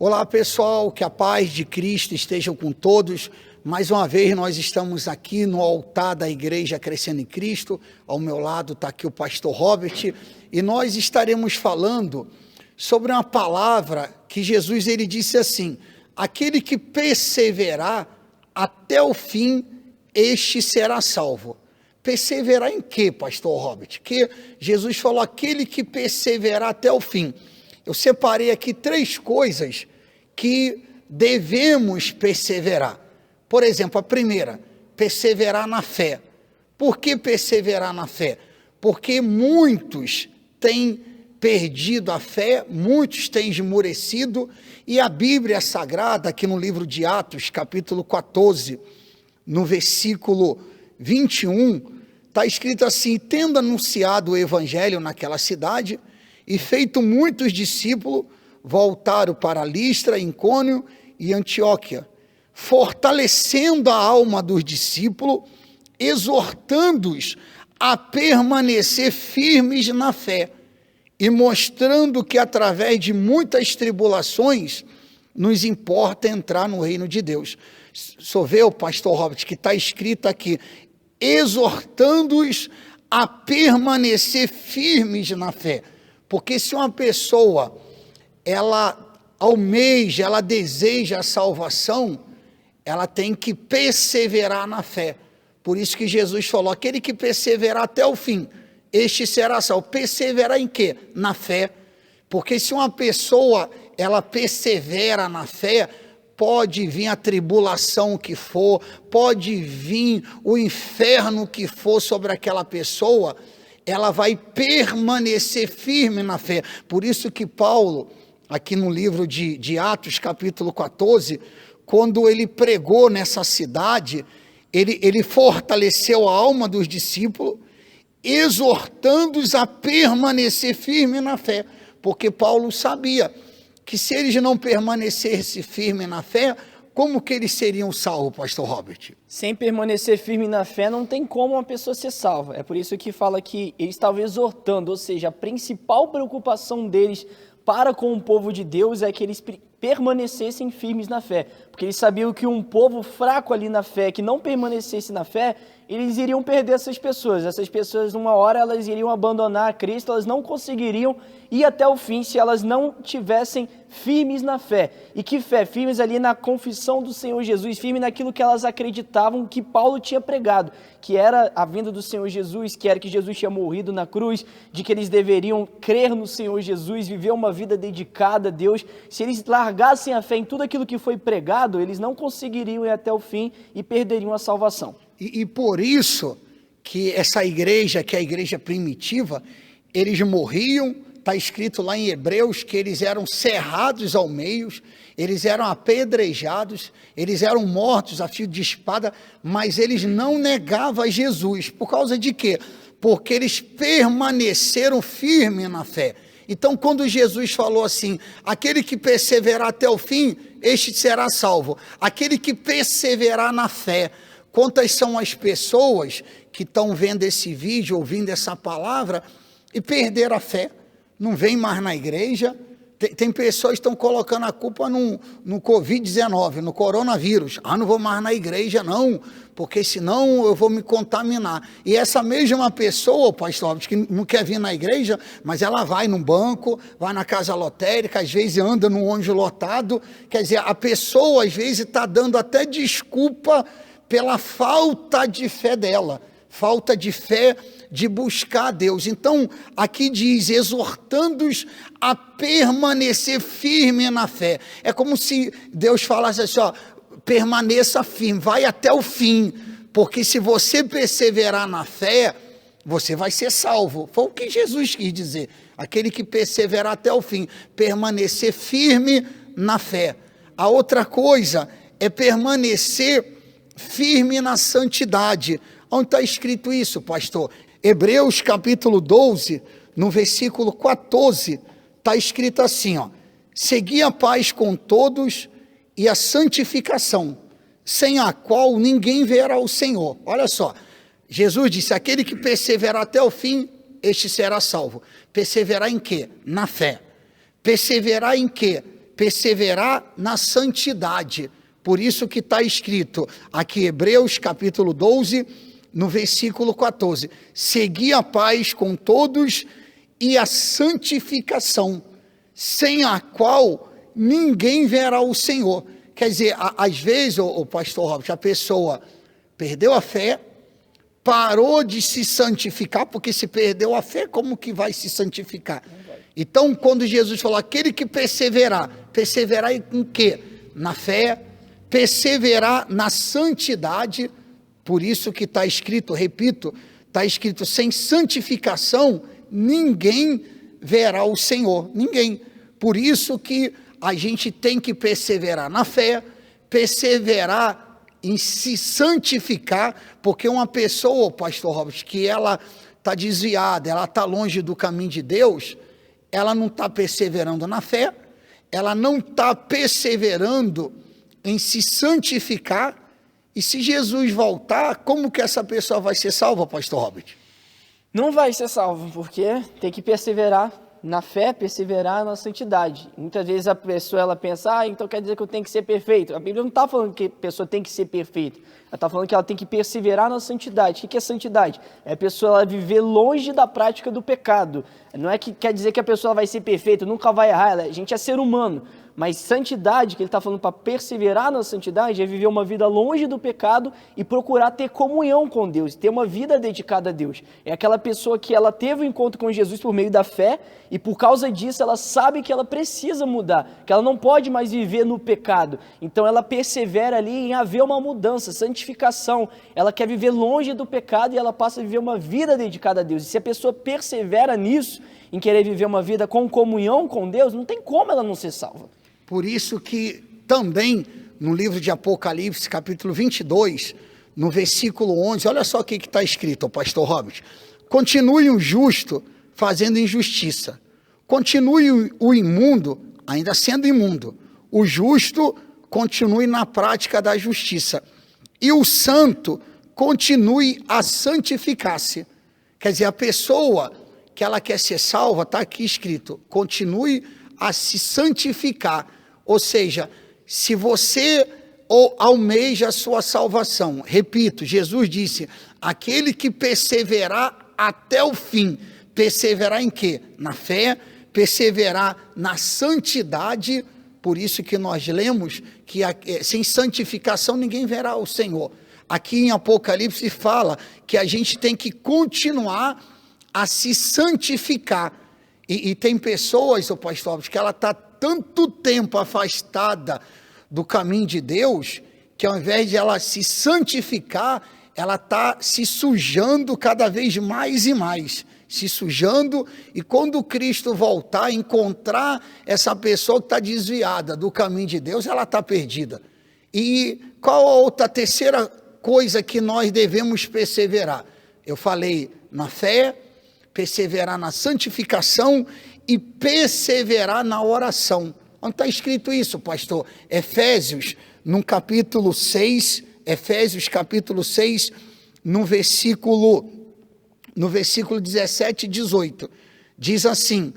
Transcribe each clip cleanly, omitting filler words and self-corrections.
Olá pessoal, que a paz de Cristo esteja com todos. Mais uma vez nós estamos aqui no altar da Igreja Crescendo em Cristo. Ao meu lado está aqui o pastor Robert e nós estaremos falando sobre uma palavra que Jesus ele disse assim: aquele que perseverar até o fim, este será salvo. Perseverar em quê, pastor Robert? Que Jesus falou, aquele que perseverar até o fim. Eu separei aqui 3 coisas que devemos perseverar. Por exemplo, a primeira, perseverar na fé. Por que perseverar na fé? Porque muitos têm perdido a fé, muitos têm esmorecido, e a Bíblia Sagrada, aqui no livro de Atos, capítulo 14, no versículo 21, está escrito assim: tendo anunciado o evangelho naquela cidade, e feito muitos discípulos, voltaram para Listra, Icônio e Antioquia, fortalecendo a alma dos discípulos, exortando-os a permanecer firmes na fé, e mostrando que através de muitas tribulações, nos importa entrar no reino de Deus. Só vê o pastor Robert, que está escrito aqui, exortando-os a permanecer firmes na fé. Porque se uma pessoa, ela almeja, ela deseja a salvação, ela tem que perseverar na fé. Por isso que Jesus falou, aquele que perseverar até o fim, este será salvo. Perseverar em quê? Na fé. Porque se uma pessoa, ela persevera na fé, pode vir a tribulação que for, pode vir o inferno que for sobre aquela pessoa, ela vai permanecer firme na fé. Por isso que Paulo, aqui no livro de Atos, capítulo 14, quando ele pregou nessa cidade, ele fortaleceu a alma dos discípulos, exortando-os a permanecer firme na fé, porque Paulo sabia que se eles não permanecessem firmes na fé, como que eles seriam salvos, pastor Robert? Sem permanecer firme na fé, não tem como uma pessoa ser salva. É por isso que fala que eles estavam exortando, ou seja, a principal preocupação deles para com o povo de Deus é que eles permanecessem firmes na fé. Porque eles sabiam que um povo fraco ali na fé, que não permanecesse na fé, eles iriam perder essas pessoas. Essas pessoas, numa hora, elas iriam abandonar a Cristo, elas não conseguiriam ir até o fim se elas não tivessem firmes na fé. E que fé? Firmes ali na confissão do Senhor Jesus, firmes naquilo que elas acreditavam que Paulo tinha pregado, que era a vinda do Senhor Jesus, que era que Jesus tinha morrido na cruz, de que eles deveriam crer no Senhor Jesus, viver uma vida dedicada a Deus. Se eles largassem a fé em tudo aquilo que foi pregado, eles não conseguiriam ir até o fim e perderiam a salvação. E por isso que essa igreja, que é a igreja primitiva, eles morriam. Está escrito lá em Hebreus que eles eram cerrados ao meio, eles eram apedrejados, eles eram mortos a fio de espada, mas eles não negavam a Jesus. Por causa de quê? Porque eles permaneceram firmes na fé. Então, quando Jesus falou assim, aquele que perseverar até o fim, este será salvo. Aquele que perseverar na fé. Quantas são as pessoas que estão vendo esse vídeo, ouvindo essa palavra, e perderam a fé? Não vem mais na igreja. Tem pessoas que estão colocando a culpa no Covid-19, no coronavírus. Não vou mais na igreja não, porque senão eu vou me contaminar. E essa mesma pessoa, pastor, que não quer vir na igreja, mas ela vai no banco, vai na casa lotérica, às vezes anda num ônibus lotado. Quer dizer, a pessoa às vezes está dando até desculpa pela falta de fé dela, falta de fé de buscar a Deus. Então, aqui diz, exortando-os a permanecer firme na fé. É como se Deus falasse assim, ó, permaneça firme, vai até o fim, porque se você perseverar na fé, você vai ser salvo. Foi o que Jesus quis dizer, aquele que perseverar até o fim, permanecer firme na fé. A outra coisa é permanecer firme na santidade. Onde está escrito isso, pastor? Hebreus capítulo 12, no versículo 14, está escrito assim, ó: segui a paz com todos e a santificação, sem a qual ninguém verá o Senhor. Olha só, Jesus disse, aquele que perseverar até o fim, este será salvo. Perseverar em quê? Na fé. Perseverar em quê? perseverar na santidade. Por isso que está escrito aqui, Hebreus capítulo 12, no versículo 14. Segui a paz com todos e a santificação, sem a qual ninguém verá o Senhor. Quer dizer, às vezes, o pastor Robert, a pessoa perdeu a fé, parou de se santificar, porque se perdeu a fé, como que vai se santificar? Então, quando Jesus falou, aquele que perseverar em quê? Na fé, perseverar na santidade. Por isso que está escrito, repito, está escrito, sem santificação, ninguém verá o Senhor, ninguém. Por isso que a gente tem que perseverar na fé, perseverar em se santificar, porque uma pessoa, pastor Robert, que ela está desviada, ela está longe do caminho de Deus, ela não está perseverando na fé, ela não está perseverando em se santificar, e se Jesus voltar, como que essa pessoa vai ser salva, pastor Robert? Não vai ser salvo, porque tem que perseverar na fé, perseverar na santidade. Muitas vezes a pessoa ela pensa, então quer dizer que eu tenho que ser perfeito. A Bíblia não está falando que a pessoa tem que ser perfeita. Ela está falando que ela tem que perseverar na santidade. O que é santidade? É a pessoa ela viver longe da prática do pecado. Não é que quer dizer que a pessoa vai ser perfeita, nunca vai errar. A gente é ser humano. Mas santidade, que ele está falando para perseverar na santidade, é viver uma vida longe do pecado e procurar ter comunhão com Deus, ter uma vida dedicada a Deus. É aquela pessoa que ela teve um encontro com Jesus por meio da fé e por causa disso ela sabe que ela precisa mudar, que ela não pode mais viver no pecado. Então ela persevera ali em haver uma mudança, santificação. Ela quer viver longe do pecado e ela passa a viver uma vida dedicada a Deus. E se a pessoa persevera nisso, em querer viver uma vida com comunhão com Deus, não tem como ela não ser salva. Por isso que também no livro de Apocalipse, capítulo 22, no versículo 11, olha só o que está escrito, pastor Robert. Continue o justo fazendo injustiça. Continue o imundo, ainda sendo imundo. O justo continue na prática da justiça. E o santo continue a santificar-se. Quer dizer, a pessoa que ela quer ser salva, está aqui escrito, continue a se santificar. Ou seja, se você almeja a sua salvação, repito, Jesus disse, aquele que perseverar até o fim, perseverar em quê? Na fé, perseverar na santidade. Por isso que nós lemos que sem santificação ninguém verá o Senhor. Aqui em Apocalipse fala que a gente tem que continuar a se santificar. E tem pessoas, o pastor, que ela está tanto tempo afastada do caminho de Deus, que ao invés de ela se santificar, ela está se sujando cada vez mais e mais, se sujando, e quando Cristo voltar, encontrar essa pessoa que está desviada do caminho de Deus, ela está perdida. E qual a outra terceira coisa que nós devemos perseverar? Eu falei na fé, perseverar na santificação e perseverar na oração. Onde está escrito isso, pastor? Efésios, no capítulo 6, Efésios capítulo 6, no versículo 17 e 18, diz assim,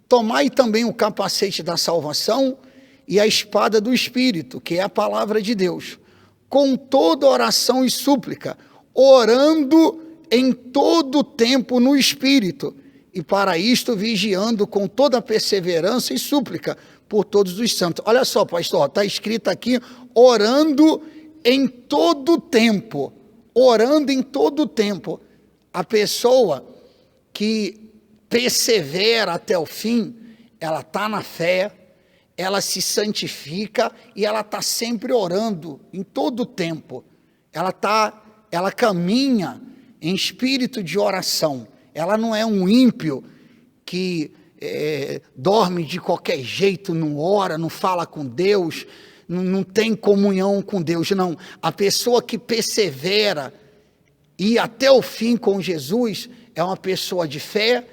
tomai também o capacete da salvação e a espada do Espírito, que é a palavra de Deus, com toda oração e súplica, orando em todo tempo no Espírito, e para isto vigiando com toda perseverança e súplica por todos os santos. Olha só, pastor, está escrito aqui, orando em todo tempo, orando em todo tempo. A pessoa que persevera até o fim, ela está na fé, ela se santifica e ela está sempre orando em todo tempo. Ela caminha em espírito de oração. Ela não é um ímpio que dorme de qualquer jeito, não ora, não fala com Deus, não tem comunhão com Deus, não. A pessoa que persevera e até o fim com Jesus é uma pessoa de fé,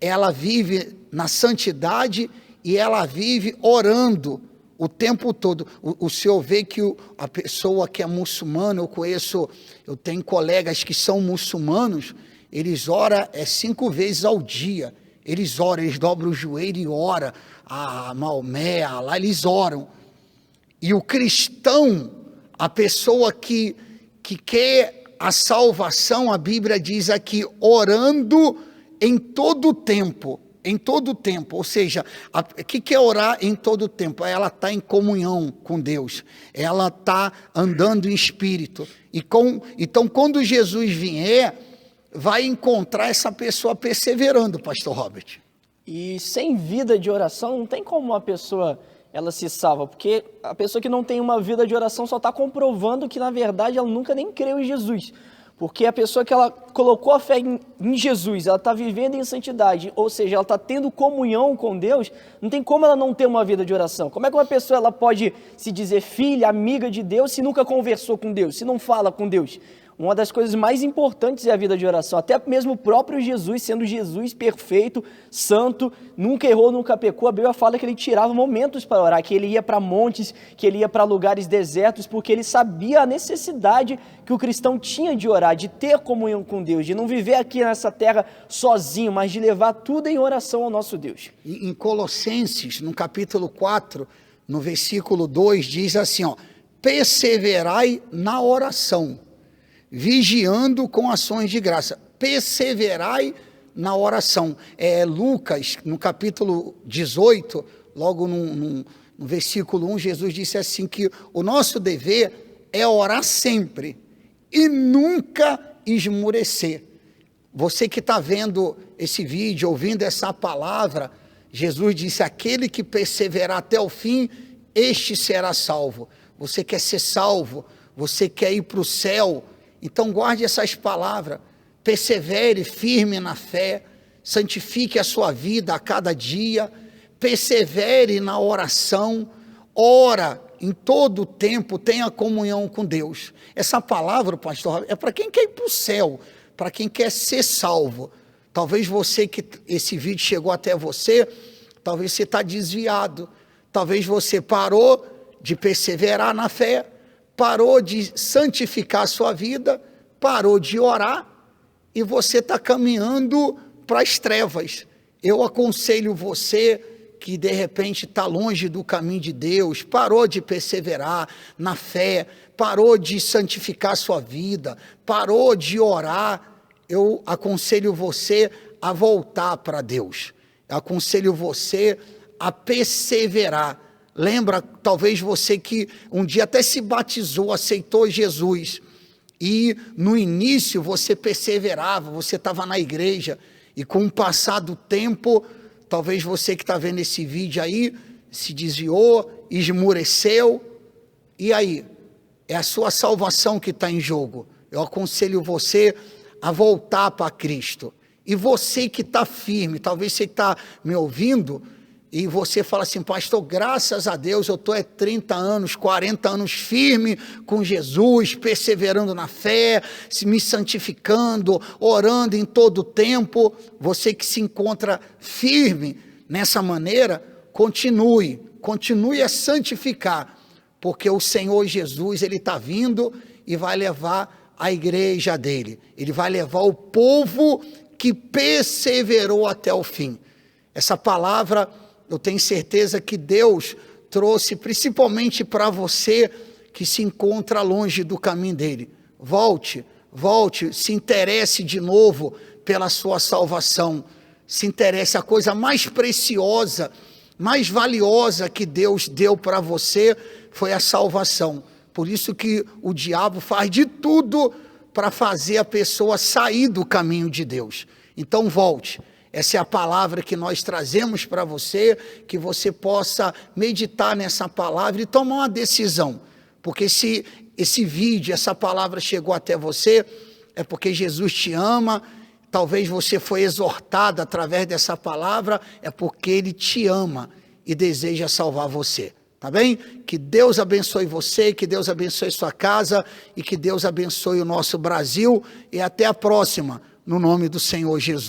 ela vive na santidade e ela vive orando o tempo todo. O senhor vê que a pessoa que é muçulmana, eu tenho colegas que são muçulmanos, eles oram 5 vezes ao dia, Eles oram, eles dobram o joelho e oram. A Maomé, a Alá, eles oram. E o cristão, a pessoa que quer a salvação, a Bíblia diz aqui, orando em todo o tempo. Em todo o tempo, ou seja, o que é orar em todo o tempo? Ela está em comunhão com Deus, ela está andando em espírito. Então, quando Jesus vier, vai encontrar essa pessoa perseverando, pastor Robert. E sem vida de oração, não tem como uma pessoa ela se salva, porque a pessoa que não tem uma vida de oração só está comprovando que, na verdade, ela nunca nem creu em Jesus. Porque a pessoa que ela colocou a fé em Jesus, ela está vivendo em santidade, ou seja, ela está tendo comunhão com Deus, não tem como ela não ter uma vida de oração. Como é que uma pessoa ela pode se dizer filha, amiga de Deus, se nunca conversou com Deus, se não fala com Deus? Uma das coisas mais importantes é a vida de oração. Até mesmo o próprio Jesus, sendo Jesus perfeito, santo, nunca errou, nunca pecou, a Bíblia fala que ele tirava momentos para orar, que ele ia para montes, que ele ia para lugares desertos, porque ele sabia a necessidade que o cristão tinha de orar, de ter comunhão com Deus, de não viver aqui nessa terra sozinho, mas de levar tudo em oração ao nosso Deus. Em Colossenses, no capítulo 4, no versículo 2, diz assim, perseverai na oração, vigiando com ações de graça. Perseverai na oração. Lucas, no capítulo 18, logo no versículo 1, Jesus disse assim que o nosso dever é orar sempre e nunca esmurecer. Você que está vendo esse vídeo, ouvindo essa palavra, Jesus disse, aquele que perseverar até o fim, este será salvo. Você quer ser salvo, você quer ir para o céu, então guarde essas palavras, persevere firme na fé, santifique a sua vida a cada dia, persevere na oração, ora em todo o tempo, tenha comunhão com Deus. Essa palavra, pastor, é para quem quer ir para o céu, para quem quer ser salvo. Talvez você que esse vídeo chegou até você, talvez você está desviado, talvez você parou de perseverar na fé, parou de santificar a sua vida, parou de orar e você está caminhando para as trevas. Eu aconselho você que de repente está longe do caminho de Deus, parou de perseverar na fé, parou de santificar a sua vida, parou de orar, eu aconselho você a voltar para Deus. Eu aconselho você a perseverar. Lembra, talvez você que um dia até se batizou, aceitou Jesus, e no início você perseverava, você estava na igreja, e com o passar do tempo, talvez você que está vendo esse vídeo aí, se desviou, esmureceu, e aí? É a sua salvação que está em jogo. Eu aconselho você a voltar para Cristo. E você que está firme, talvez você está me ouvindo, e você fala assim, pastor, graças a Deus eu estou 30 anos, 40 anos firme com Jesus, perseverando na fé, me santificando, orando em todo o tempo. Você que se encontra firme nessa maneira, continue a santificar, porque o Senhor Jesus, Ele está vindo e vai levar a igreja dele. Ele vai levar o povo que perseverou até o fim. Essa palavra, eu tenho certeza que Deus trouxe principalmente para você que se encontra longe do caminho dele. Volte, se interesse de novo pela sua salvação. Se interesse, a coisa mais preciosa, mais valiosa que Deus deu para você foi a salvação. Por isso que o diabo faz de tudo para fazer a pessoa sair do caminho de Deus. Então volte. Essa é a palavra que nós trazemos para você, que você possa meditar nessa palavra e tomar uma decisão. Porque se esse vídeo, essa palavra chegou até você, é porque Jesus te ama, talvez você foi exortado através dessa palavra, é porque Ele te ama e deseja salvar você. Tá bem? Que Deus abençoe você, que Deus abençoe sua casa e que Deus abençoe o nosso Brasil. E até a próxima, no nome do Senhor Jesus.